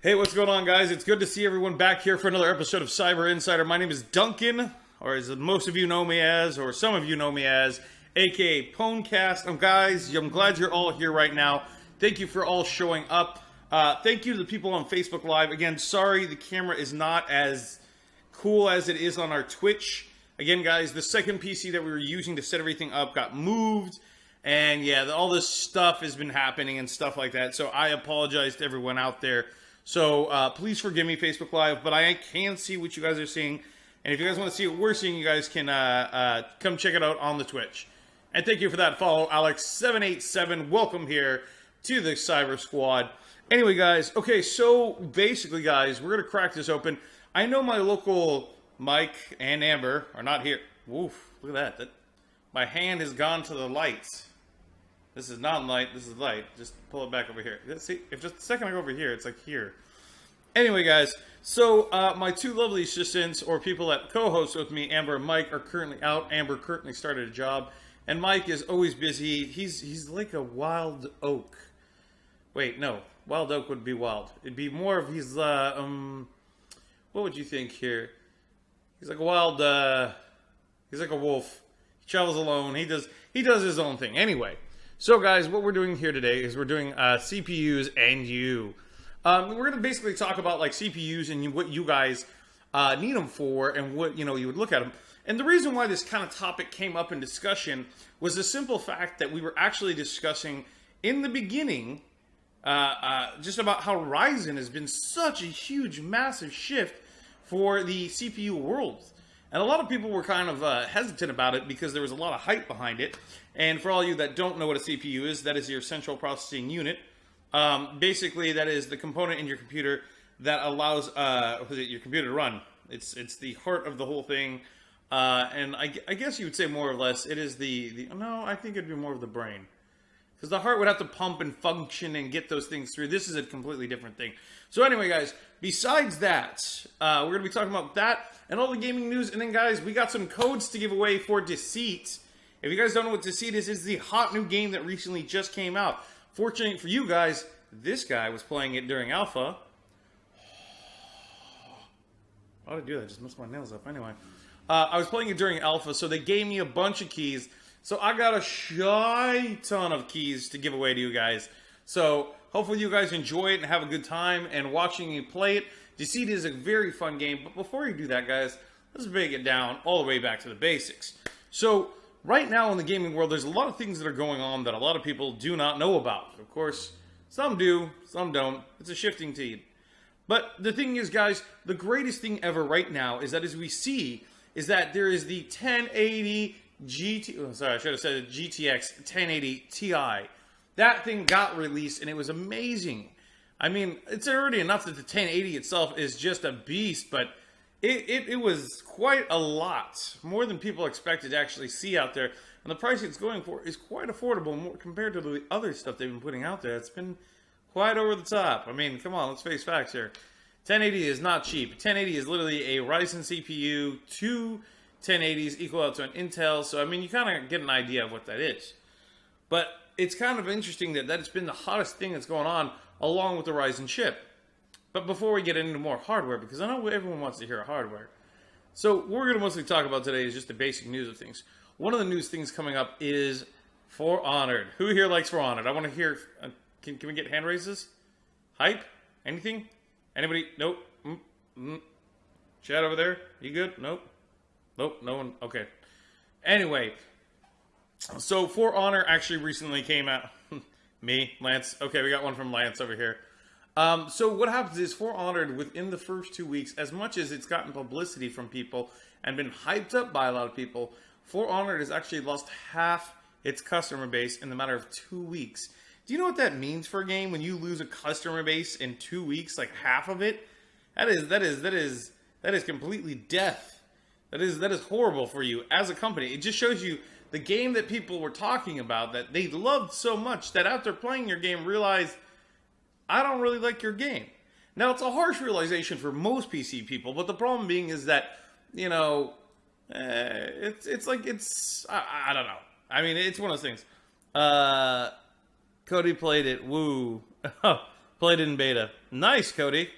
Hey, what's going on, guys? It's good to see everyone back here for another episode of Syber Insider. My name is Duncan, or as most of you know me as, or some of you know me as, aka Ponecast. Guys, I'm glad you're all here right now. Thank you for all showing up. Thank you to the people on Facebook Live. Again, sorry the camera is not as cool as it is on our Twitch. Again, guys, the second PC that we were using to set everything up got moved. And yeah, all this stuff has been happening and stuff like that. So I apologize to everyone out there. So please forgive me, Facebook Live, but I can see what you guys are seeing. And if you guys want to see what we're seeing, you guys can come check it out on the Twitch. And thank you for that follow, Alex787. Welcome here to the Cyber Squad. Anyway, guys, okay, so basically, guys, we're going to crack this open. I know my local Mike and Amber are not here. Woof, look at that. My hand has gone to the lights. This is not light, this is light. Just pull it back over here. See, if just a second I go over here, it's like here. Anyway, guys, so my two lovely assistants, or people that co-host with me, Amber and Mike, are currently out. Amber currently started a job, and Mike is always busy. He's like a wild oak. Wait, no. Wild oak would be wild. It'd be more of he's, what would you think here? He's like a wild, he's like a wolf. He travels alone. He does his own thing. Anyway. So, guys, what we're doing here today is we're doing CPUs and you. We're going to basically talk about, like, CPUs and what you guys need them for and what, you would look at them. And the reason why this kind of topic came up in discussion was the simple fact that we were actually discussing in the beginning just about how Ryzen has been such a huge, massive shift for the CPU world. And a lot of people were kind of hesitant about it because there was a lot of hype behind it. And for all you that don't know what a CPU is, that is your central processing unit. Basically, that is the component in your computer that allows your computer to run. It's the heart of the whole thing. And I guess you would say more or less it is no, I think it'd be more of the brain. Because the heart would have to pump and function and get those things through. This is a completely different thing. So anyway, guys, besides that, we're going to be talking about that and all the gaming news. And then, guys, we got some codes to give away for Deceit. If you guys don't know what Deceit is, it's the hot new game that recently just came out. Fortunately for you guys, this guy was playing it during alpha. Why did I do that? I just messed my nails up. Anyway, I was playing it during alpha, so they gave me a bunch of keys. So I got a shy ton of keys to give away to you guys. So hopefully you guys enjoy it and have a good time and watching me play it. Deceit is a very fun game. But before you do that, guys, let's break it down all the way back to the basics. So right now in the gaming world, there's a lot of things that are going on that a lot of people do not know about. Of course, some do, some don't. It's a shifting tide. But the thing is, guys, the greatest thing ever right now is that as we see, is that there is the 1080 I should have said GTX 1080 Ti. That thing got released and it was amazing. I mean, it's already enough that the 1080 itself is just a beast, but it was quite a lot. More than people expected to actually see out there. And the price it's going for is quite affordable more compared to the other stuff they've been putting out there. It's been quite over the top. I mean, come on, let's face facts here. 1080 is not cheap. 1080 is literally a Ryzen CPU, 2 1080s equal out to an Intel. So, I mean, you kind of get an idea of what that is. But it's kind of interesting that it's been the hottest thing that's going on along with the Ryzen chip. But before we get into more hardware, because I know everyone wants to hear hardware. So what we're going to mostly talk about today is just the basic news of things. One of the news things coming up is For Honored. Who here likes For Honored? I want to hear, can we get hand raises? Hype? Anything? Anybody? Nope. Chat over there? You good? Nope. Nope, no one. Okay. Anyway, so For Honor actually recently came out. Me, Lance. Okay, we got one from Lance over here. So what happens is For Honored within the first 2 weeks, as much as it's gotten publicity from people and been hyped up by a lot of people, For Honored has actually lost half its customer base in the matter of 2 weeks. Do you know what that means for a game when you lose a customer base in 2 weeks, like half of it? That is completely death. That is horrible for you as a company. It just shows you the game that people were talking about that they loved so much that after playing your game realized, I don't really like your game. Now, it's a harsh realization for most PC people, but the problem being is that, I don't know. I mean, it's one of those things. Cody played it. Woo. Played in beta. Nice, Cody.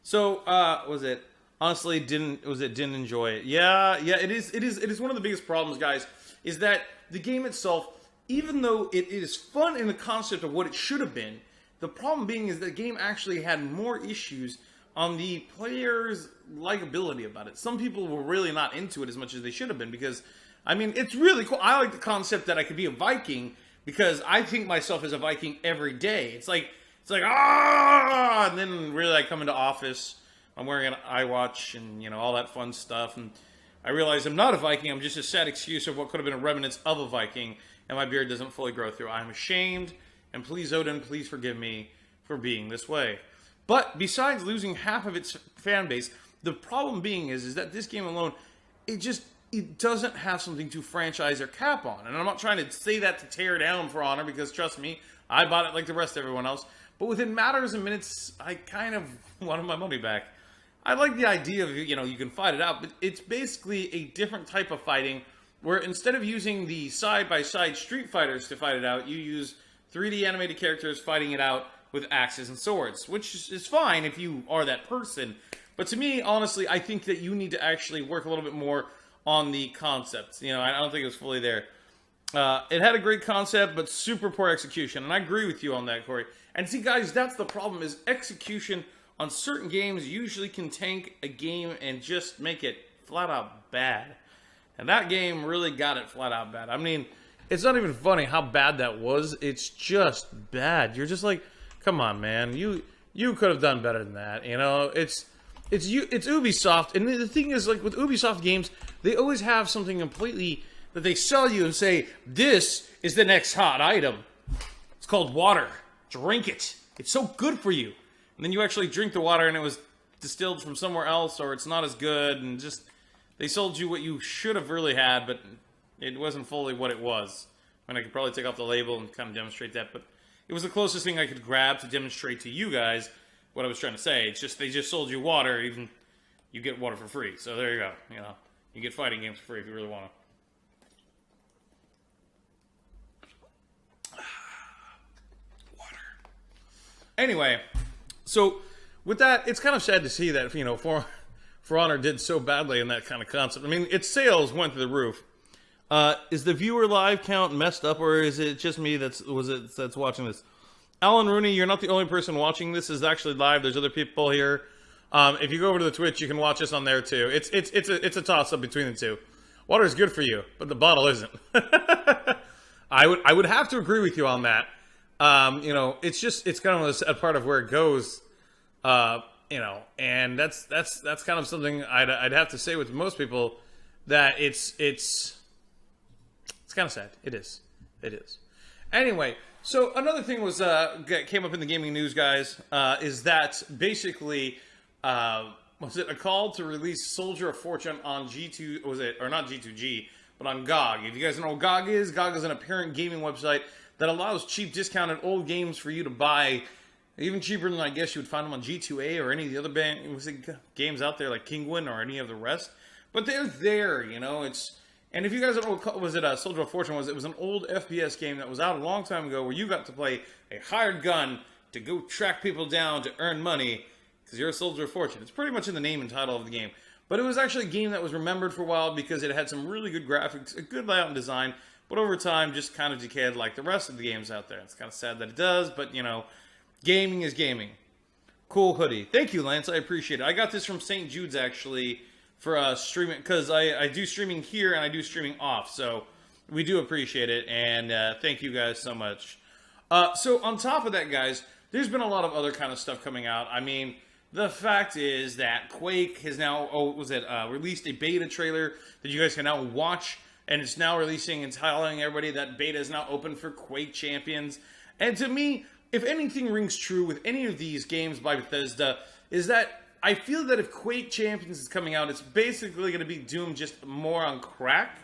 So, was it? Honestly, didn't enjoy it. Yeah, it is one of the biggest problems, guys, is that the game itself, even though it is fun in the concept of what it should have been, the problem being is that the game actually had more issues on the player's likability about it. Some people were really not into it as much as they should have been because, I mean, it's really cool. I like the concept that I could be a Viking because I think myself as a Viking every day. It's like, and then really I come into office, I'm wearing an iWatch and, all that fun stuff, and I realize I'm not a Viking, I'm just a sad excuse of what could have been a remnants of a Viking, and my beard doesn't fully grow through. I'm ashamed, and please, Odin, please forgive me for being this way. But besides losing half of its fan base, the problem being is that this game alone, it doesn't have something to franchise or cap on. And I'm not trying to say that to tear down For Honor, because trust me, I bought it like the rest of everyone else. But within matters of minutes, I kind of wanted my money back. I like the idea of, you can fight it out, but it's basically a different type of fighting where instead of using the side-by-side Street Fighters to fight it out, you use 3D animated characters fighting it out with axes and swords, which is fine if you are that person. But to me, honestly, I think that you need to actually work a little bit more on the concepts. I don't think it was fully there. It had a great concept, but super poor execution, and I agree with you on that, Corey. And see, guys, that's the problem, is execution on certain games usually can tank a game and just make it flat-out bad. And that game really got it flat-out bad. I mean, it's not even funny how bad that was. It's just bad. You're just like, come on, man. You could have done better than that. It's Ubisoft, and the thing is, like, with Ubisoft games, they always have something completely that they sell you and say, this is the next hot item. It's called water. Drink it. It's so good for you. And then you actually drink the water and it was distilled from somewhere else, or it's not as good, and just, they sold you what you should have really had, but it wasn't fully what it was. And I could probably take off the label and kind of demonstrate that, but it was the closest thing I could grab to demonstrate to you guys what I was trying to say. It's just, they just sold you water, even, you get water for free. So there you go, you get fighting games for free if you really want to. Anyway, so with that, it's kind of sad to see that, For Honor did so badly in that kind of concept. I mean, its sales went through the roof. Is the viewer live count messed up, or is it just me that's watching this? Alan Rooney, you're not the only person watching this. Is actually live. There's other people here. If you go over to the Twitch, you can watch us on there too. It's a toss up between the two. Water is good for you, but the bottle isn't. I would have to agree with you on that. It's kind of a part of where it goes, and that's kind of something I'd have to say with most people, that it's kind of sad. It is. Anyway, so another thing was came up in the gaming news, guys, is that basically was it a call to release Soldier of Fortune on G2? Was it, or not G2G, but on GOG? If you guys know what GOG is an apparent gaming website that allows cheap discounted old games for you to buy, even cheaper than I guess you would find them on G2A or any of the other games out there like Kingwin or any of the rest. But they're there, and if you guys don't know what was it, Soldier of Fortune it was an old FPS game that was out a long time ago where you got to play a hired gun to go track people down to earn money because you're a Soldier of Fortune. It's pretty much in the name and title of the game. But it was actually a game that was remembered for a while because it had some really good graphics, a good layout and design, but over time just kind of decayed like the rest of the games out there. It's kind of sad that it does, but gaming is gaming. Cool hoodie. Thank you, Lance. I appreciate it. I got this from St. Jude's actually for streaming, because I do streaming here and I do streaming off, so we do appreciate it, and thank you guys so much. So on top of that, guys, there's been a lot of other kind of stuff coming out. I mean, the fact is that Quake has now, released a beta trailer that you guys can now watch, and it's now releasing and telling everybody that beta is now open for Quake Champions. And to me, if anything rings true with any of these games by Bethesda, is that I feel that if Quake Champions is coming out, it's basically going to be Doom just more on crack.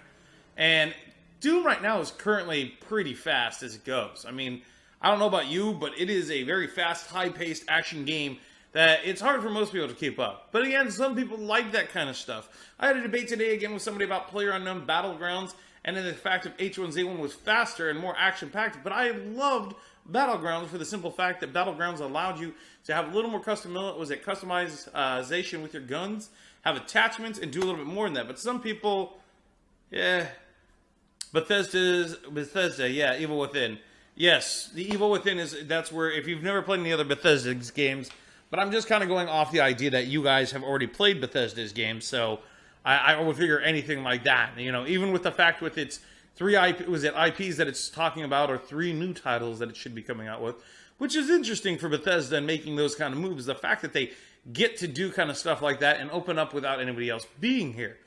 And Doom right now is currently pretty fast as it goes. I mean, I don't know about you, but it is a very fast, high-paced action game that it's hard for most people to keep up. But again, some people like that kind of stuff. I had a debate today again with somebody about PlayerUnknown Battlegrounds, and then the fact of H1Z1 was faster and more action-packed, but I loved Battlegrounds for the simple fact that Battlegrounds allowed you to have a little more customization with your guns, have attachments, and do a little bit more than that. But some people, yeah, Bethesda, yeah, Evil Within. Yes, the Evil Within that's where, if you've never played any other Bethesda games, but I'm just kind of going off the idea that you guys have already played Bethesda's games, so I would figure anything like that. You know, even with the fact with its IPs that it's talking about, or 3 new titles that it should be coming out with, which is interesting for Bethesda and making those kind of moves. The fact that they get to do kind of stuff like that and open up without anybody else being here.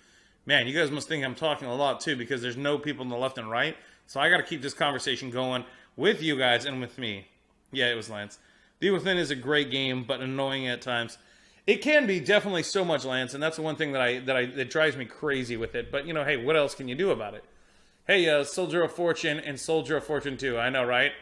Man, you guys must think I'm talking a lot too, because there's no people on the left and right. So I got to keep this conversation going with you guys and with me. Yeah, it was Lance. The Within is a great game, but annoying at times. It can be definitely so much, Lance, and that's the one thing that drives me crazy with it. But, you know, hey, what else can you do about it? Hey, Soldier of Fortune and Soldier of Fortune 2. I know, right?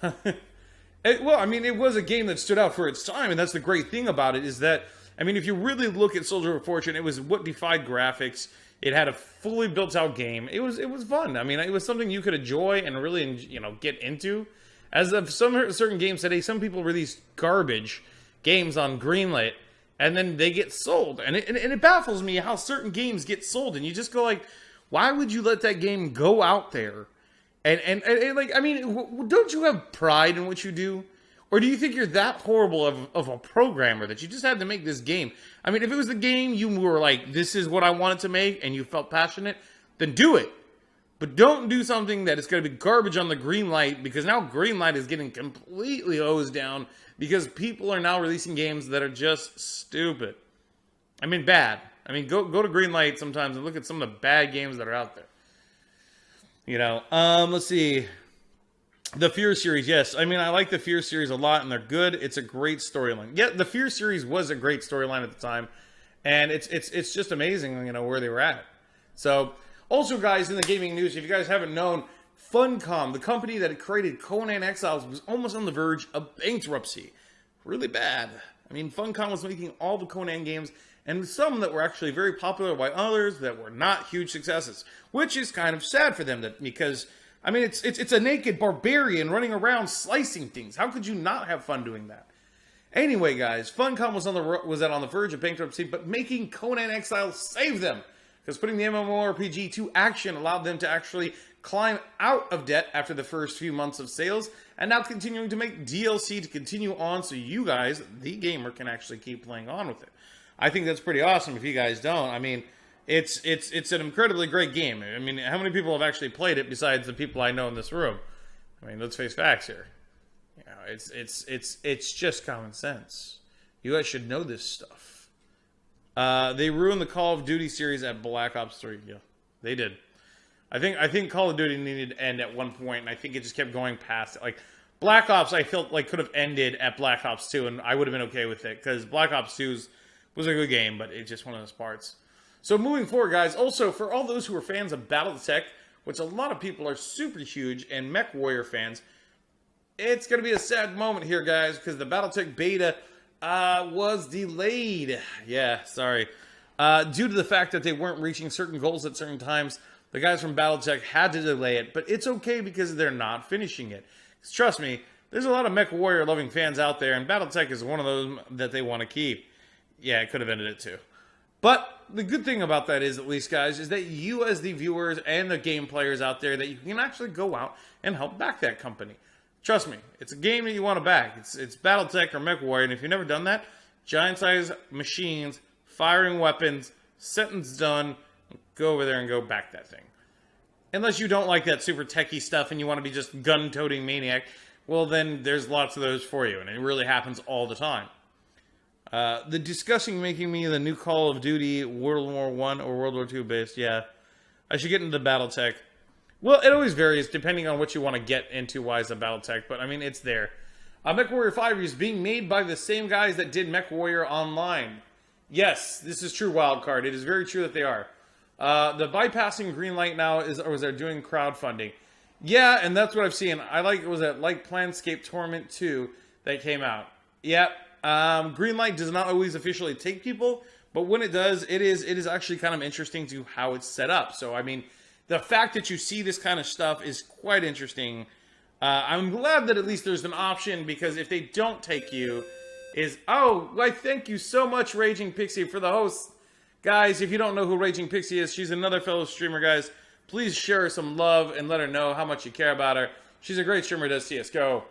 Well, I mean, it was a game that stood out for its time, and that's the great thing about it, is that, I mean, if you really look at Soldier of Fortune, it was what defied graphics. It had a fully built-out game. It was fun. I mean, it was something you could enjoy and really, you know, get into. As of some certain games today, some people release garbage games on Greenlight, and then they get sold. And it baffles me how certain games get sold, and you just go like, why would you let that game go out there? And like, I mean, don't you have pride in what you do? Or do you think you're that horrible of a programmer that you just had to make this game? I mean, if it was the game you were like, this is what I wanted to make, and you felt passionate, then do it. But don't do something that is going to be garbage on the Greenlight, because now Greenlight is getting completely hosed down because people are now releasing games that are just stupid. I mean, bad. I mean, go to Greenlight sometimes and look at some of the bad games that are out there. You know, let's see. The Fear series, yes. I mean, I like the Fear series a lot, and they're good. It's a great storyline. Yeah, the Fear series was a great storyline at the time, and it's just amazing, you know, where they were at. So, also, guys, in the gaming news, if you guys haven't known, Funcom, the company that created Conan Exiles, was almost on the verge of bankruptcy. Really bad. I mean, Funcom was making all the Conan games, and some that were actually very popular, while others that were not huge successes, which is kind of sad for them, because, I mean, it's a naked barbarian running around slicing things. How could you not have fun doing that? Anyway, guys, Funcom was on the verge of bankruptcy, but making Conan Exiles saved them, because putting the MMORPG to action allowed them to actually climb out of debt after the first few months of sales, and now continuing to make DLC to continue on, so you guys, the gamer, can actually keep playing on with it. I think that's pretty awesome. If you guys don't, I mean, it's an incredibly great game. I mean, how many people have actually played it besides the people I know in this room? I mean, let's face facts here. You know, it's just common sense. You guys should know this stuff. They ruined the Call of Duty series at Black Ops 3. Yeah, they did. I think Call of Duty needed to end at one point, and I think it just kept going past it. Like, Black Ops, I felt like could have ended at Black Ops 2, and I would have been okay with it, because Black Ops 2 was a good game, but it's just one of those parts. So moving forward, guys, also for all those who are fans of BattleTech, which a lot of people are super huge, and Mech Warrior fans, it's going to be a sad moment here, guys, because the BattleTech beta was delayed. Yeah, sorry. Due to the fact that they weren't reaching certain goals at certain times, the guys from BattleTech had to delay it, but it's okay because they're not finishing it. 'Cause trust me, there's a lot of Mech Warrior loving fans out there, and BattleTech is one of those that they want to keep. Yeah, it could have ended it too. But the good thing about that is, at least, guys, is that you as the viewers and the game players out there, that you can actually go out and help back that company. Trust me, it's a game that you want to back. It's BattleTech or Mech Warrior, and if you've never done that, giant-sized machines, firing weapons, sentence done, go over there and go back that thing. Unless you don't like that super techie stuff and you want to be just gun-toting maniac, well, then there's lots of those for you, and it really happens all the time. The discussing making me the new Call of Duty World War I or World War II based, yeah. I should get into BattleTech. Well, it always varies depending on what you want to get into wise of BattleTech, but I mean, it's there. Mech Warrior 5 is being made by the same guys that did Mech Warrior Online. Yes, this is true, Wildcard. It is very true that they are. The bypassing Greenlight now they're doing crowdfunding. Yeah, and that's what I've seen. Was that Planscape Torment 2 that came out. Yep. Greenlight does not always officially take people, but when it does, it is actually kind of interesting to how it's set up. So, I mean, the fact that you see this kind of stuff is quite interesting. I'm glad that at least there's an option, because if they don't take you, why thank you so much, Raging Pixie, for the host. Guys, if you don't know who Raging Pixie is, she's another fellow streamer, guys. Please share her some love and let her know how much you care about her. She's a great streamer, does CSGO.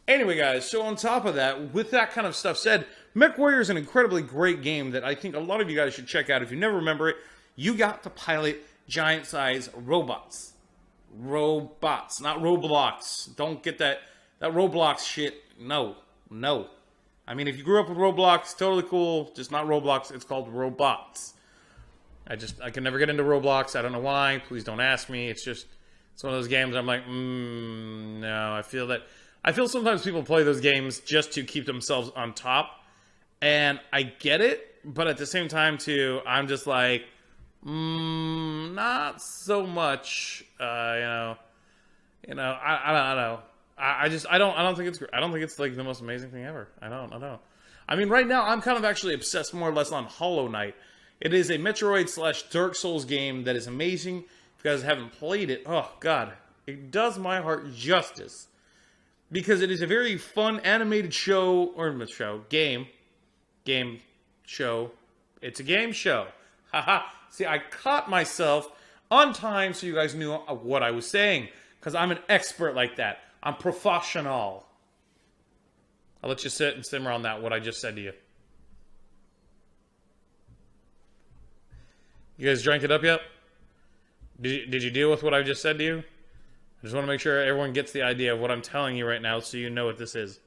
Anyway, guys, so on top of that, with that kind of stuff said, MechWarrior is an incredibly great game that I think a lot of you guys should check out. If you never remember it, you got to pilot giant-sized robots. Robots, not Roblox. Don't get that Roblox shit. No. I mean, if you grew up with Roblox, totally cool. Just not Roblox. It's called robots. I can never get into Roblox. I don't know why. Please don't ask me. It's one of those games I'm like, no. I feel sometimes people play those games just to keep themselves on top. And I get it. But at the same time, too, I'm just like, not so much. I don't know. I don't think it's great. I don't think it's like the most amazing thing ever. I don't. I mean, right now I'm kind of actually obsessed more or less on Hollow Knight. It is a Metroid / Dark Souls game that is amazing. If you guys haven't played it, oh god, it does my heart justice, because it is a very fun animated game show. It's a game show. Haha. See, I caught myself on time, so you guys knew what I was saying, because I'm an expert like that. I'm professional. I'll let you sit and simmer on that, what I just said to you. You guys drank it up yet? Did you deal with what I just said to you? I just want to make sure everyone gets the idea of what I'm telling you right now, so you know what this is.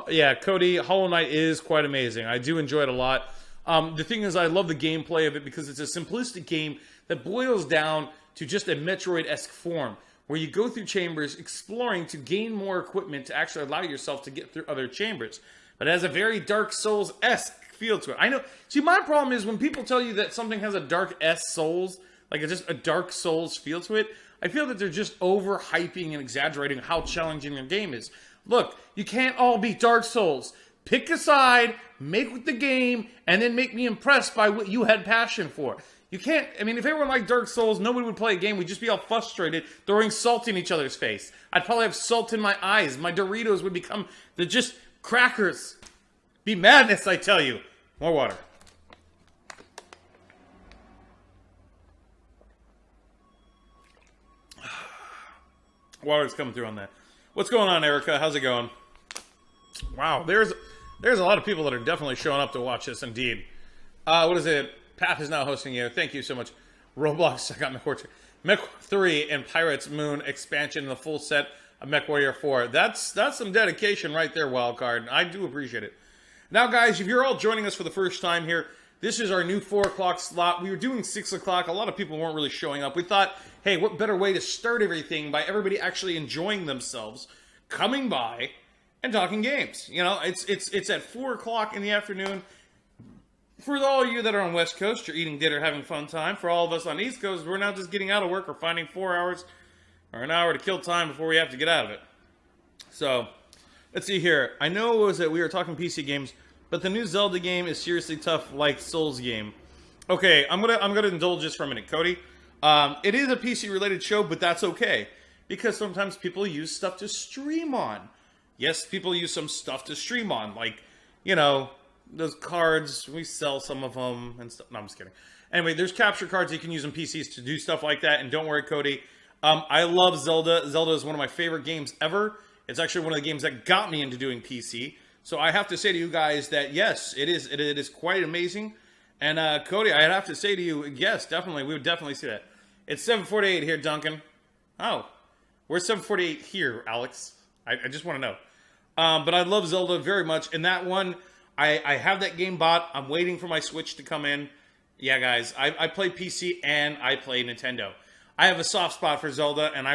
Yeah, Cody, Hollow Knight is quite amazing. I do enjoy it a lot. The thing is, I love the gameplay of it because it's a simplistic game that boils down to just a Metroid-esque form, where you go through chambers exploring to gain more equipment to actually allow yourself to get through other chambers. But it has a very Dark Souls-esque feel to it. I know. See, my problem is when people tell you that something has a Dark Souls, like it's just a Dark Souls feel to it, I feel that they're just overhyping and exaggerating how challenging their game is. Look, you can't all be Dark Souls. Pick a side, make with the game, and then make me impressed by what you had passion for. You can't, I mean, if everyone liked Dark Souls, nobody would play a game. We'd just be all frustrated, throwing salt in each other's face. I'd probably have salt in my eyes. My Doritos would become just crackers. Be madness, I tell you. More water. Water's coming through on that. What's going on, Erica? How's it going? Wow, there's a lot of people that are definitely showing up to watch this, indeed. What is it? Path is now hosting you. Thank you so much. Roblox, I got MechWarrior. Mech 3 and Pirates Moon expansion in the full set of MechWarrior 4. That's some dedication right there, Wildcard. I do appreciate it. Now, guys, if you're all joining us for the first time here, this is our new 4 o'clock slot. We were doing 6 o'clock. A lot of people weren't really showing up. We thought, hey, what better way to start everything by everybody actually enjoying themselves, coming by, and talking games. You know, it's at 4 o'clock in the afternoon. For all of you that are on West Coast, you're eating dinner, having fun time. For all of us on East Coast, we're now just getting out of work or finding 4 hours or an hour to kill time before we have to get out of it. So, let's see here. I know it was that we were talking PC games, but the new Zelda game is seriously tough, like Souls game. Okay, I'm gonna indulge just for a minute, Cody. It is a PC-related show, but that's okay, because sometimes people use stuff to stream on. Yes, people use some stuff to stream on, like, you know, those cards. We sell some of them and stuff. No, I'm just kidding. Anyway, there's capture cards you can use on PCs to do stuff like that. And don't worry, Cody. I love Zelda. Zelda is one of my favorite games ever. It's actually one of the games that got me into doing PC. So I have to say to you guys that yes, it is quite amazing. And Cody, I'd have to say to you, yes, definitely, we would definitely see that. It's 7:48 here, Duncan. Oh, we're 7:48 here, Alex. I just want to know. But I love Zelda very much. And that one, I have that game bought. I'm waiting for my Switch to come in. Yeah, guys, I play PC and I play Nintendo. I have a soft spot for Zelda, and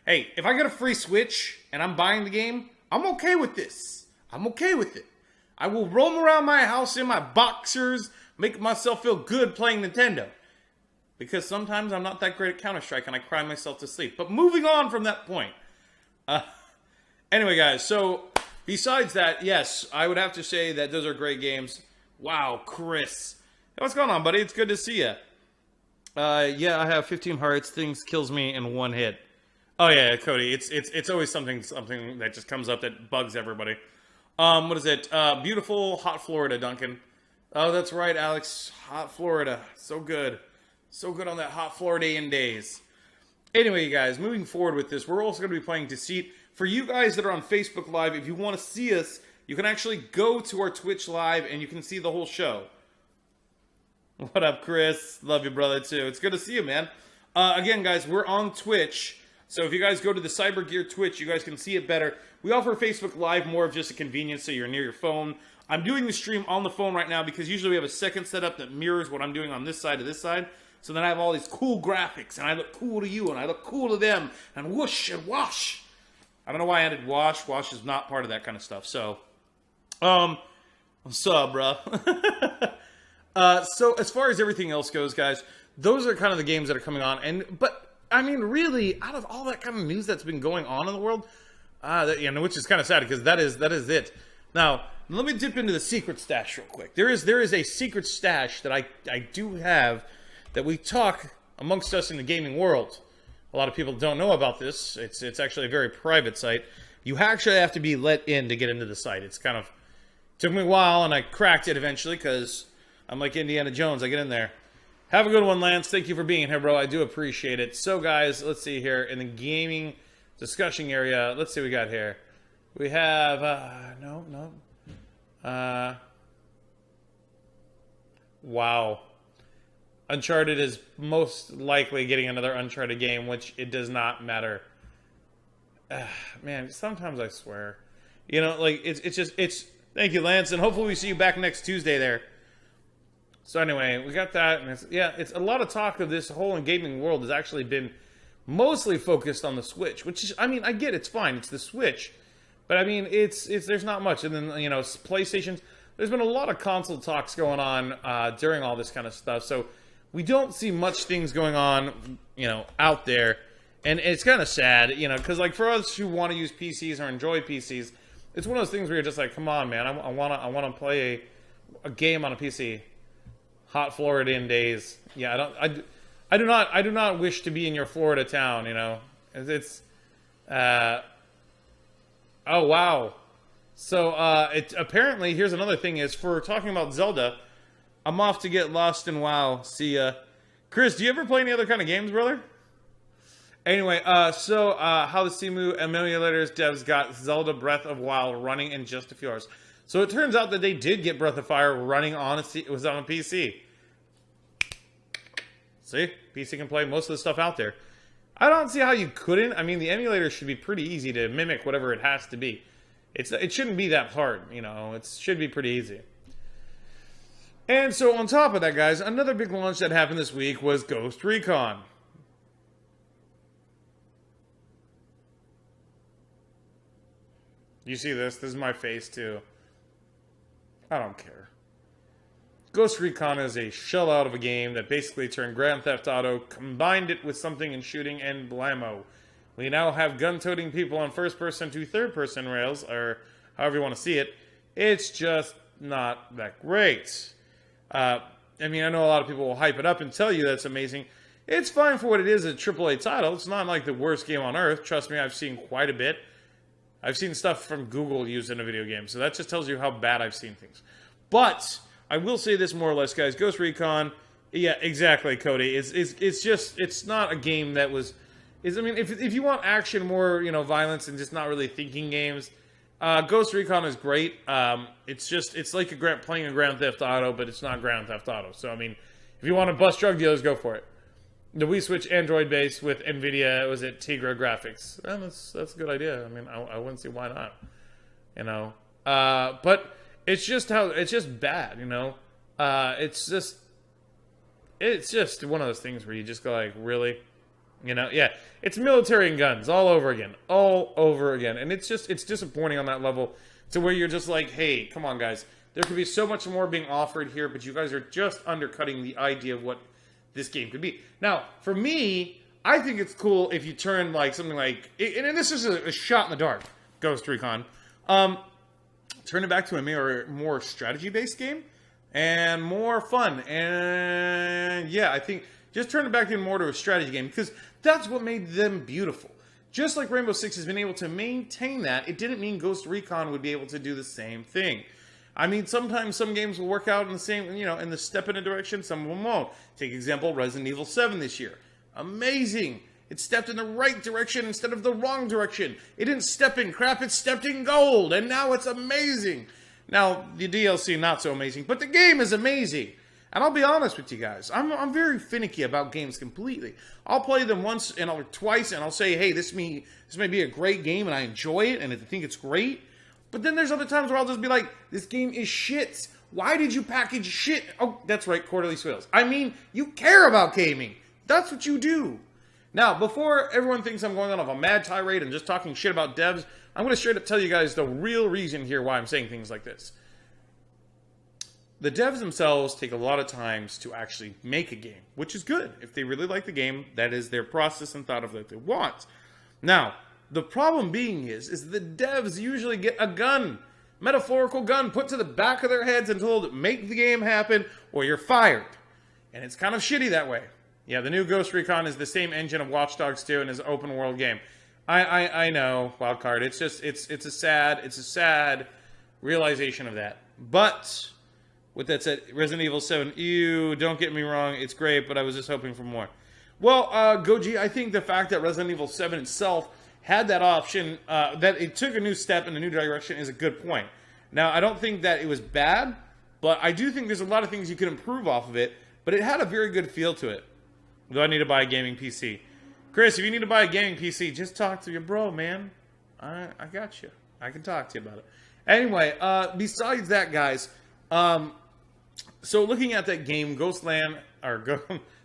hey, if I get a free Switch and I'm buying the game, I'm okay with this. I'm okay with it. I will roam around my house in my boxers, make myself feel good playing Nintendo. Because sometimes I'm not that great at Counter-Strike and I cry myself to sleep. But moving on from that point. Anyway, guys, so besides that, yes, I would have to say that those are great games. Wow, Chris. Hey, what's going on, buddy? It's good to see you. Yeah, I have 15 hearts. Things kills me in one hit. Oh yeah, Cody. It's always something that just comes up that bugs everybody. What is it? Beautiful hot Florida, Duncan. Oh, that's right, Alex. Hot Florida. So good. So good on that hot Floridian days. Anyway, you guys, moving forward with this, we're also going to be playing Deceit. For you guys that are on Facebook Live, if you want to see us, you can actually go to our Twitch Live and you can see the whole show. What up, Chris? Love you, brother, too. It's good to see you, man. Again, guys, we're on Twitch. So if you guys go to the Cyber Gear Twitch, you guys can see it better. We offer Facebook Live more of just a convenience so you're near your phone. I'm doing the stream on the phone right now because usually we have a second setup that mirrors what I'm doing on this side to this side. So then I have all these cool graphics, and I look cool to you, and I look cool to them, and whoosh and wash. I don't know why I added wash. Wash is not part of that kind of stuff. So, what's up, bro? So as far as everything else goes, guys, those are kind of the games that are coming on. But I mean, really, out of all that kind of news that's been going on in the world, which is kind of sad because that is it. Now, let me dip into the secret stash real quick. There is a secret stash that I do have that we talk amongst us in the gaming world. A lot of people don't know about this. It's actually a very private site. You actually have to be let in to get into the site. It's kind of took me a while, and I cracked it eventually because I'm like Indiana Jones. I get in there. Have a good one, Lance. Thank you for being here, bro. I do appreciate it. So, guys, let's see here. In the gaming discussion area, let's see what we got here. We have, wow. Uncharted is most likely getting another Uncharted game, which it does not matter. Man, sometimes I swear. You know, like, it's thank you, Lance, and hopefully we see you back next Tuesday there. So anyway, we got that, and it's a lot of talk of this whole gaming world has actually been mostly focused on the Switch, which is, I mean, I get it's fine, it's the Switch, but I mean, it's there's not much, and then, you know, PlayStation's, there's been a lot of console talks going on during all this kind of stuff, so we don't see much things going on, you know, out there, and it's kind of sad, you know, because, like, for us who want to use PCs or enjoy PCs, it's one of those things where you're just like, come on, man, I want to play a game on a PC. Hot Floridian days. Yeah, I do not wish to be in your Florida town, you know. It's oh wow. So apparently here's another thing is for talking about Zelda, I'm off to get lost in WoW. See ya. Chris, do you ever play any other kind of games, brother? Anyway, so how the Simu emulators devs got Zelda Breath of Wild running in just a few hours. So it turns out that they did get Breath of Fire running on it was on a PC. See? PC can play most of the stuff out there. I don't see how you couldn't. I mean, the emulator should be pretty easy to mimic whatever it has to be. It shouldn't be that hard, you know. It should be pretty easy. And so on top of that, guys, another big launch that happened this week was Ghost Recon. You see this? This is my face, too. I don't care. Ghost Recon is a shell out of a game that basically turned Grand Theft Auto, combined it with something in shooting, and blammo. We now have gun-toting people on first-person to third-person rails, or however you want to see it. It's just not that great. I mean, I know a lot of people will hype it up and tell you that's amazing. It's fine for what it is, a AAA title. It's not like the worst game on earth. Trust me, I've seen quite a bit. I've seen stuff from Google used in a video game, so that just tells you how bad I've seen things. But I will say this more or less, guys. Ghost Recon, yeah, exactly, Cody. It's not a game that was. I mean, if you want action, more, you know, violence, and just not really thinking games, Ghost Recon is great. It's like playing a Grand Theft Auto, but it's not Grand Theft Auto. So I mean, if you want to bust drug dealers, go for it. The Wii Switch Android base with NVIDIA, was it Tegra graphics? Well, that's a good idea. I mean, I wouldn't see why not. You know, but it's just bad. You know, it's just one of those things where you just go like, really, you know? Yeah, it's military and guns all over again, and it's disappointing on that level to where you're just like, hey, come on, guys. There could be so much more being offered here, but you guys are just undercutting the idea of what this game could be. Now, for me, I think it's cool if you turn like something like, and this is a shot in the dark, Ghost Recon, turn it back to a more strategy-based game and more fun. And yeah, I think Just turn it back in more to a strategy game, because that's what made them beautiful. Just like Rainbow Six has been able to maintain that, it didn't mean Ghost Recon would be able to do the same thing. I mean, sometimes some games will work out in the same, in the step in a direction, some of them won't. Take example, Resident Evil 7 this year. Amazing. It stepped in the right direction instead of the wrong direction. It didn't step in crap, it stepped in gold, and now it's amazing. Now, the DLC, not so amazing, but the game is amazing. And I'll be honest with you guys, I'm very finicky about games completely. I'll play them once or twice, and I'll say, hey, this may be a great game, and I enjoy it, and I think it's great. But then there's other times where I'll just be like, this game is shit. Why did you package shit? Oh, that's right, Quarterly Swales. I mean, you care about gaming. That's what you do. Now, before everyone thinks I'm going on a mad tirade and just talking shit about devs, I'm going to straight up tell you guys the real reason here why I'm saying things like this. The devs themselves take a lot of times to actually make a game, which is good. If they really like the game, that is their process and thought of what they want. Now, the problem being is the devs usually get a gun, metaphorical gun, put to the back of their heads and told, make the game happen or you're fired. And it's kind of shitty that way. Yeah, the new Ghost Recon is the same engine of Watch Dogs 2 and is an open world game. I know, Wildcard. It's just, it's a sad realization of that. But with that said, Resident Evil 7, don't get me wrong, it's great, but I was just hoping for more. Well, Goji, I think the fact that Resident Evil 7 itself had that option, that it took a new step in a new direction is a good point. Now, I don't think that it was bad, but I do think there's a lot of things you can improve off of it, but it had a very good feel to it. Do I need to buy a gaming PC? Chris, if you need to buy a gaming PC, just talk to your bro, man. I got you. I can talk to you about it. Anyway, besides that, guys, so looking at that game, Ghostland,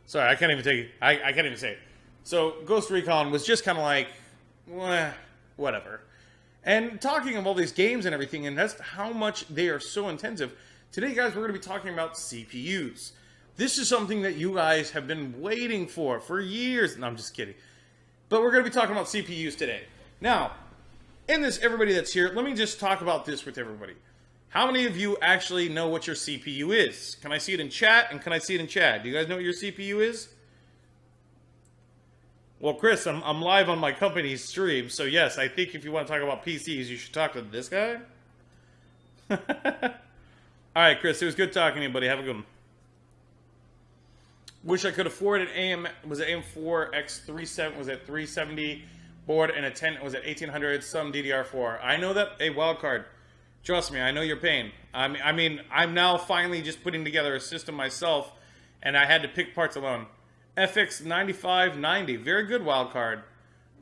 sorry, I can't even take it. I can't even say it. So Ghost Recon was just kind of like, whatever. And talking of all these games and everything, and that's how much they are so intensive. Today, guys, we're going to be talking about CPUs. This is something that you guys have been waiting for years. No, I'm just kidding. But we're going to be talking about CPUs today. Now, in this, everybody that's here, let me just talk about this with everybody. How many of you actually know what your CPU is? Can I see it in chat, and can I see it in chat? Do you guys know what your CPU is? Well, Chris, I'm live on my company's stream, so yes, I think if you want to talk about PCs, you should talk to this guy. All right, Chris, it was good talking to you, buddy. Have a good one. Wish I could afford an AM4 X37, was it 370 board, and a 10 was it 1800 some DDR4. I know that a wild card. Trust me, I know your pain. I mean, I'm now finally just putting together a system myself, and I had to pick parts alone. FX 9590, very good wild card.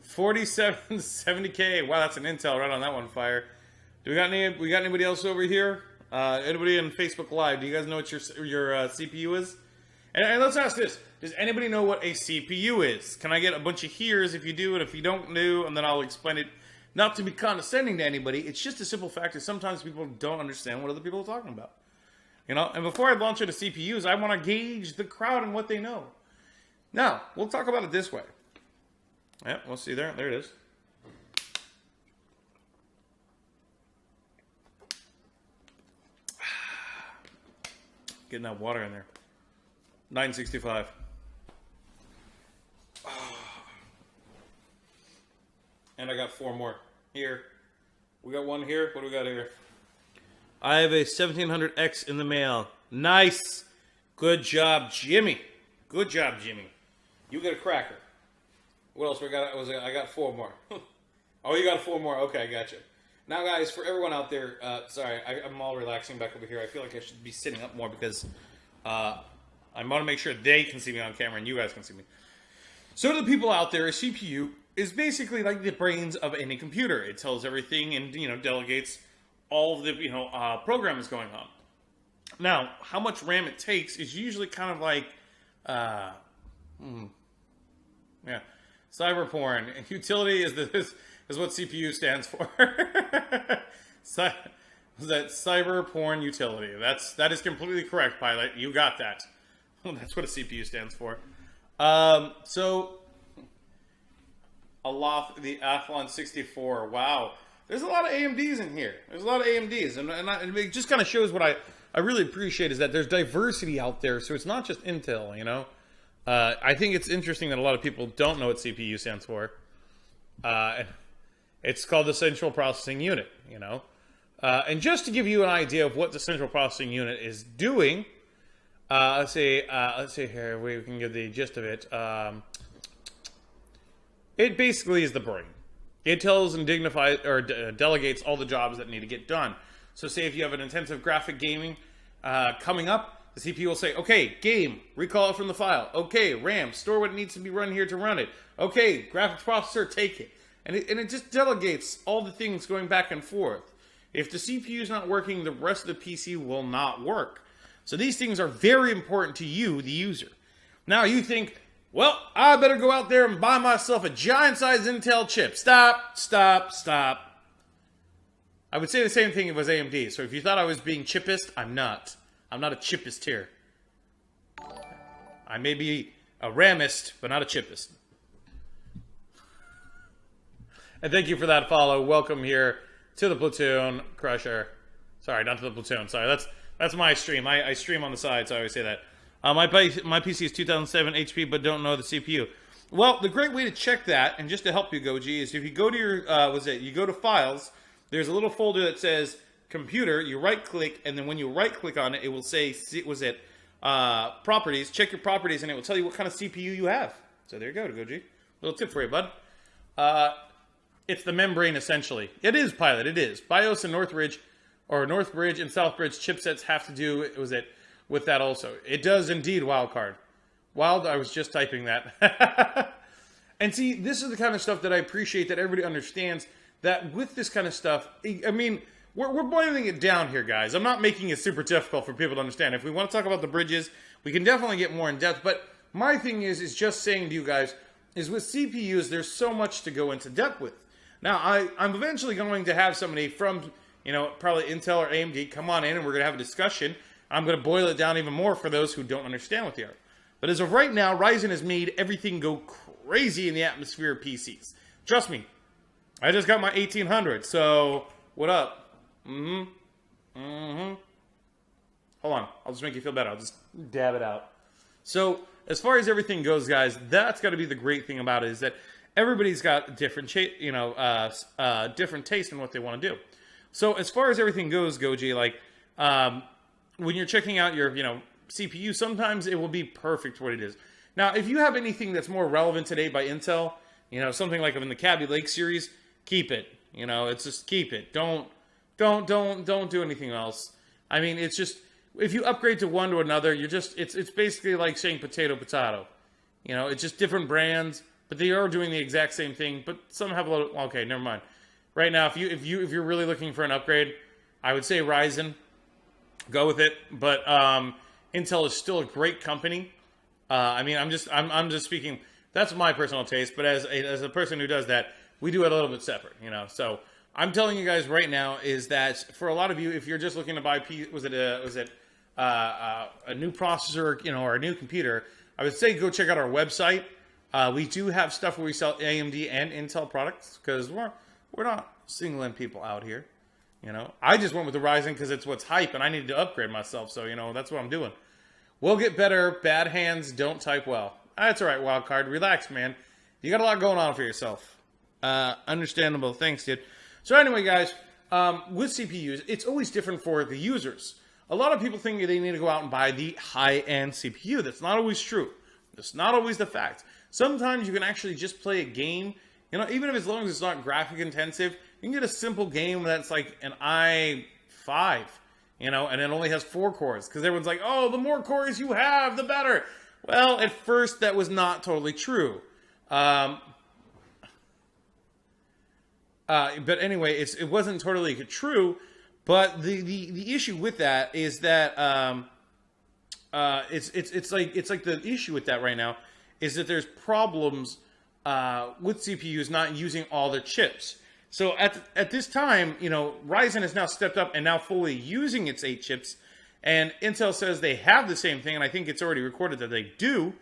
4770K. Wow, that's an Intel right on that one. Fire. We got anybody else over here? Anybody on Facebook Live? Do you guys know what your CPU is? And let's ask this. Does anybody know what a CPU is? Can I get a bunch of hears if you do, and if you don't know, and then I'll explain it. Not to be condescending to anybody, it's just a simple fact that sometimes people don't understand what other people are talking about. And before I launch into CPUs, I want to gauge the crowd and what they know. Now, we'll talk about it this way. Yeah, we'll see there. There it is. Getting that water in there. 965. And I got 4 more. Here. We got one here. What do we got here? I have a 1700X in the mail. Nice. Good job, Jimmy. Good job, Jimmy. You get a cracker. What else we got? I got 4 more. Oh, you got 4 more. Okay, I got you. Now, guys, for everyone out there, sorry, I'm all relaxing back over here. I feel like I should be sitting up more because I want to make sure they can see me on camera and you guys can see me. So to the people out there, a CPU is basically like the brains of any computer. It tells everything and, delegates all of the, programs going on. Now, how much RAM it takes is usually kind of like, cyber porn. Utility is what CPU stands for. That cyber porn utility. That is completely correct, Pilot. You got that. That's what a CPU stands for. So the Athlon 64. Wow. There's a lot of AMDs in here. There's a lot of AMDs. And it just kind of shows what I really appreciate is that there's diversity out there. So it's not just Intel, I think it's interesting that a lot of people don't know what CPU stands for. It's called the Central Processing Unit, And just to give you an idea of what the Central Processing Unit is doing, let's see here, we can get the gist of it. It basically is the brain. It tells and delegates all the jobs that need to get done. So say if you have an intensive graphic gaming coming up, the CPU will say, okay, game, recall it from the file. Okay, RAM, store what needs to be run here to run it. Okay, graphics processor, take it. And it just delegates all the things going back and forth. If the CPU is not working, the rest of the PC will not work. So these things are very important to you, the user. Now you think, well, I better go out there and buy myself a giant-sized Intel chip. Stop. I would say the same thing if it was AMD. So if you thought I was being chipist, I'm not. I'm not a chipist here. I may be a ramist, but not a chipist. And thank you for that follow. Welcome here to the Platoon Crusher. Sorry, not to the Platoon. Sorry, that's my stream. I stream on the side, so I always say that. My PC is 2007 HP, but don't know the CPU. Well, the great way to check that, and just to help you, Goji, is if you go to your, you go to Files, there's a little folder that says Computer, you right-click, and then when you right-click on it, it will say, Properties, check your properties, and it will tell you what kind of CPU you have. So there you go, Goji. Little tip for you, bud. It's the membrane, essentially. It is Pilot, it is. BIOS and Northbridge and Southbridge chipsets have to do, with that also. It does indeed, Wildcard. I was just typing that. And see, this is the kind of stuff that I appreciate that everybody understands, that with this kind of stuff, I mean, we're boiling it down here, guys. I'm not making it super difficult for people to understand. If we want to talk about the bridges, we can definitely get more in depth. But my thing is just saying to you guys, is with CPUs, there's so much to go into depth with. Now, I'm eventually going to have somebody from, probably Intel or AMD come on in, and we're going to have a discussion. I'm going to boil it down even more for those who don't understand what they are. But as of right now, Ryzen has made everything go crazy in the atmosphere of PCs. Trust me, I just got my 1800, so what up? Hold on, I'll just make you feel better. I'll just dab it out. So, as far as everything goes, guys, that's got to be the great thing about it, is that everybody's got different, different taste in what they want to do. So, as far as everything goes, Goji, when you're checking out your, CPU, sometimes it will be perfect for what it is. Now, if you have anything that's more relevant today by Intel, something like in the Kaby Lake series, keep it. It's just keep it. Don't do anything else. I mean, it's just, if you upgrade to one to another, it's basically like saying potato. It's just different brands, but they are doing the exact same thing, but some have a little, okay, never mind. Right now, if you're really looking for an upgrade, I would say Ryzen. Go with it, but Intel is still a great company. I mean, I'm just speaking. That's my personal taste, but as a person who does that, we do it a little bit separate, So I'm telling you guys right now is that for a lot of you, if you're just looking to buy, a new processor, or a new computer, I would say go check out our website. We do have stuff where we sell AMD and Intel products because we're not singling people out here. I just went with the Ryzen because it's what's hype, and I needed to upgrade myself. So, that's what I'm doing. We'll get better. Bad hands don't type well. That's all right, Wildcard. Relax, man. You got a lot going on for yourself. Understandable. Thanks, dude. So anyway, guys, with CPUs, it's always different for the users. A lot of people think they need to go out and buy the high-end CPU. That's not always true. That's not always the fact. Sometimes you can actually just play a game, even if as long as it's not graphic intensive, you can get a simple game that's like an i5, and it only has 4 cores. Because everyone's like, oh, the more cores you have, the better. Well, at first, that was not totally true. But anyway, it wasn't totally true. But the issue with that is that it's like the issue with that right now is that there's problems with CPUs not using all their chips. So at this time, Ryzen has now stepped up and now fully using its 8 chips, and Intel says they have the same thing, and I think it's already recorded that they do,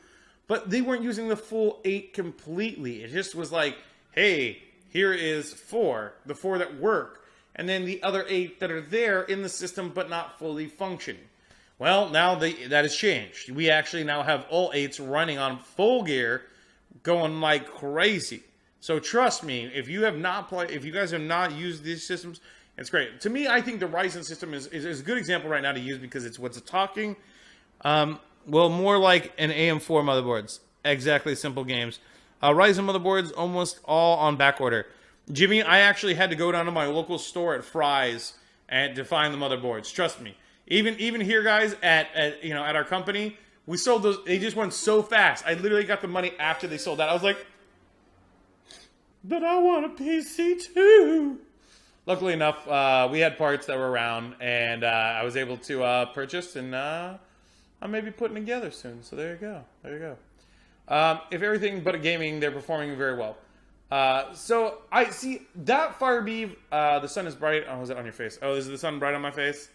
but they weren't using the full 8 completely. It just was like, hey, here is 4, the 4 that work, and then the other 8 that are there in the system but not fully functioning. Well, now that has changed. We actually now have all 8s running on full gear, going like crazy. So trust me, if you guys have not used these systems, it's great. To me, I think the Ryzen system is a good example right now to use because it's what's talking. Well, more like an AM4 motherboards. Exactly, simple games. Ryzen motherboards almost all on back order. Jimmy, I actually had to go down to my local store at Fry's and to find the motherboards. Trust me. Even here, guys, at our company, we sold those. They just went so fast. I literally got the money after they sold out. I was like, but I want a PC too. Luckily enough, we had parts that were around, and I was able to purchase, and I may be putting together soon. So there you go. There you go. If everything but a gaming, they're performing very well. So I see that Firebeam. The sun is bright. Oh, is it on your face? Oh, is the sun bright on my face?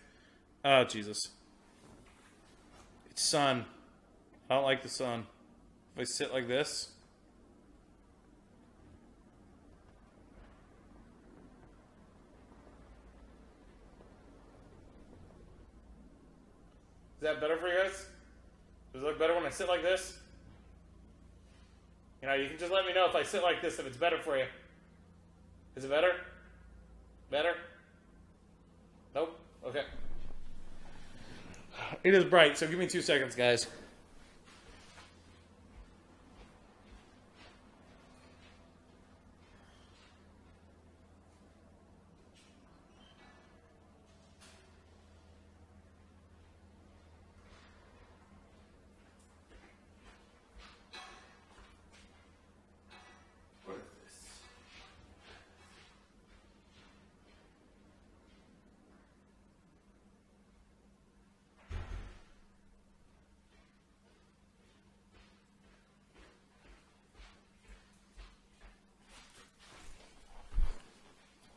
Oh, Jesus. It's sun. I don't like the sun. If I sit like this. Is that better for you guys? Does it look better when I sit like this? You know, you can just let me know if I sit like this, if it's better for you. Is it better? Better? Nope? Okay. It is bright, so give me 2 seconds, guys.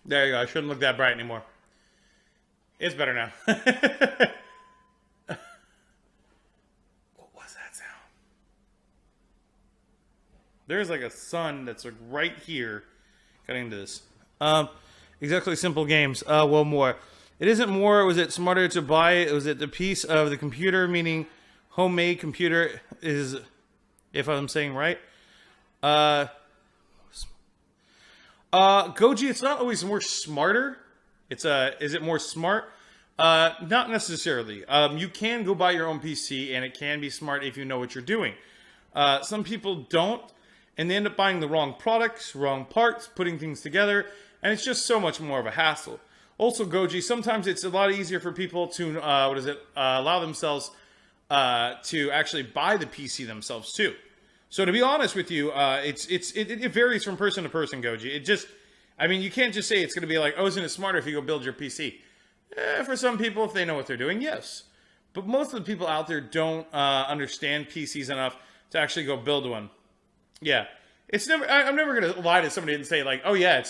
There you go. I shouldn't look that bright anymore. It's better now. What was that sound? There's like a sun that's like right here. Getting into this. Exactly, simple games. Well, more. It isn't more. Was it smarter to buy it? Was it the piece of the computer, meaning homemade computer is, if I'm saying right? Goji, it's not always more smarter. Is it more smart? Not necessarily. You can go buy your own PC, and it can be smart if you know what you're doing. Some people don't, and they end up buying the wrong products, wrong parts, putting things together, and it's just so much more of a hassle. Also, Goji, sometimes it's a lot easier for people to, allow themselves to actually buy the PC themselves, too. So to be honest with you, it varies from person to person, Goji. You can't just say it's going to be like, oh, isn't it smarter if you go build your PC? For some people, if they know what they're doing, yes. But most of the people out there don't understand PCs enough to actually go build one. Yeah, I'm never going to lie to somebody and say like, oh yeah,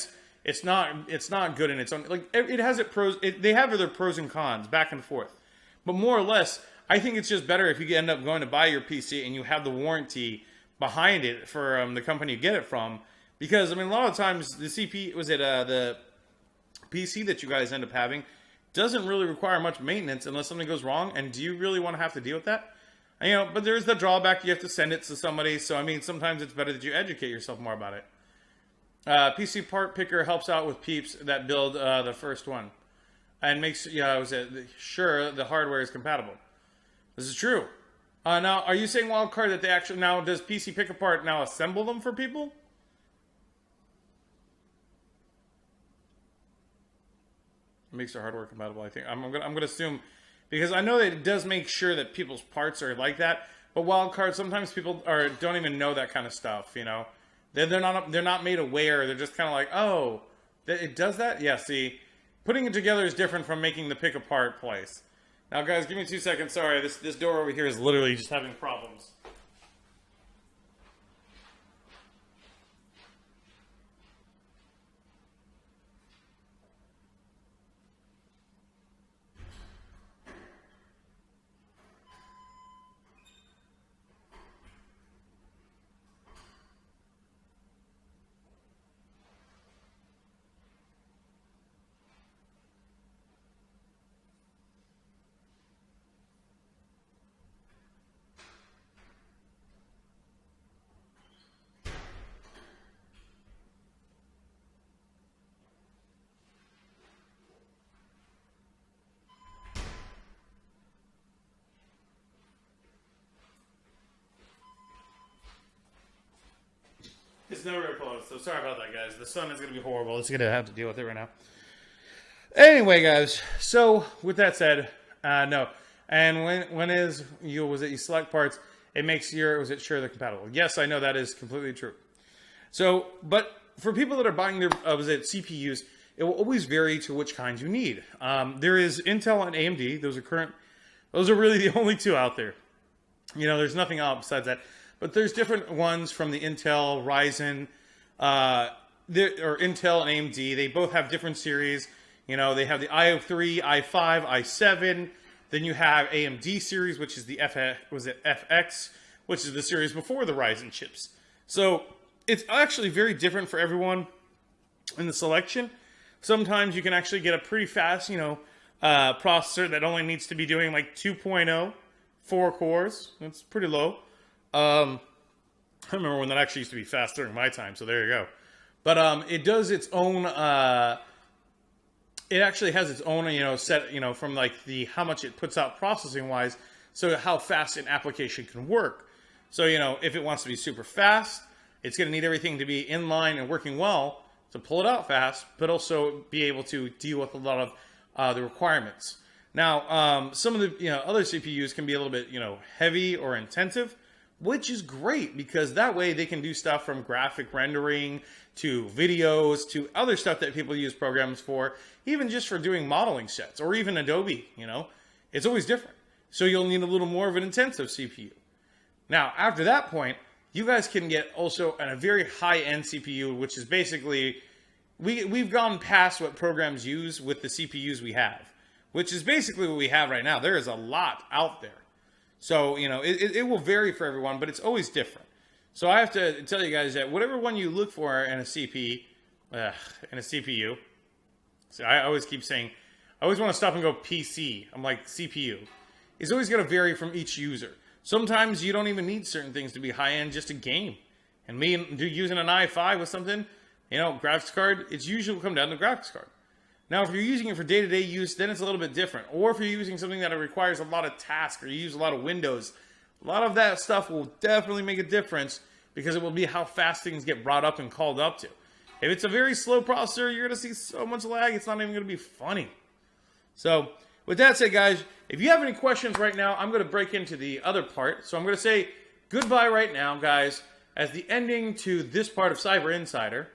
it's not good in its own. Like it has its pros. They have their pros and cons back and forth. But more or less, I think it's just better if you end up going to buy your PC and you have the warranty behind it for the company you get it from, because a lot of times the the PC that you guys end up having doesn't really require much maintenance unless something goes wrong. And do you really want to have to deal with that? But there's the drawback, you have to send it to somebody. So sometimes it's better that you educate yourself more about it. PC part picker helps out with peeps that build the first one and makes sure the hardware is compatible. This is true. Now, are you saying, Wildcard, that they actually now does PC Pick Apart now assemble them for people? It makes their hardware compatible. I think I'm gonna assume, because I know that it does make sure that people's parts are like that. But Wildcard, sometimes people don't even know that kind of stuff. They're not made aware. They're just kind of like, oh, it does that. Yeah. See, putting it together is different from making the pick apart place. Now, guys, give me 2 seconds. Sorry, this door over here is literally just having problems. never going to close. So sorry about that, guys. The sun is going to be horrible. It's going to have to deal with it right now. Anyway, guys. So with that said, no. And you select parts, it makes sure they're compatible. Yes, I know that is completely true. So, but for people that are buying their CPUs, it will always vary to which kinds you need. There is Intel and AMD. Those are really the only two out there. You know, there's nothing else besides that. But there's different ones from the Intel, Ryzen, or Intel and AMD. They both have different series. You know, they have the i3, i5, i7. Then you have AMD series, which is the FX, which is the series before the Ryzen chips. So it's actually very different for everyone in the selection. Sometimes you can actually get a pretty fast, processor that only needs to be doing like 2.0, 4 cores. That's pretty low. I remember when that actually used to be fast during my time, so there you go. But it does its own. It actually has its own, set, from like how much it puts out processing wise, so how fast an application can work. So, if it wants to be super fast, it's going to need everything to be in line and working well to pull it out fast, but also be able to deal with a lot of the requirements. Now, some of the other CPUs can be a little bit heavy or intensive, which is great because that way they can do stuff from graphic rendering to videos to other stuff that people use programs for, even just for doing modeling sets or even Adobe. It's always different. So you'll need a little more of an intensive CPU. Now, after that point, you guys can get also a very high-end CPU, which is basically, we've gone past what programs use with the CPUs we have, which is basically what we have right now. There is a lot out there. So, it will vary for everyone, but it's always different. So I have to tell you guys that whatever one you look for in a CPU, so I always keep saying, I always want to stop and go PC. I'm like, CPU. It's always going to vary from each user. Sometimes you don't even need certain things to be high-end, just a game. And me using an i5 with something, graphics card, it's usually will come down to graphics card. Now, if you're using it for day-to-day use, then it's a little bit different. Or if you're using something that requires a lot of tasks or you use a lot of Windows, a lot of that stuff will definitely make a difference because it will be how fast things get brought up and called up to. If it's a very slow processor, you're going to see so much lag, it's not even going to be funny. So, with that said, guys, if you have any questions right now, I'm going to break into the other part. So I'm going to say goodbye right now, guys, as the ending to this part of Syber Insider.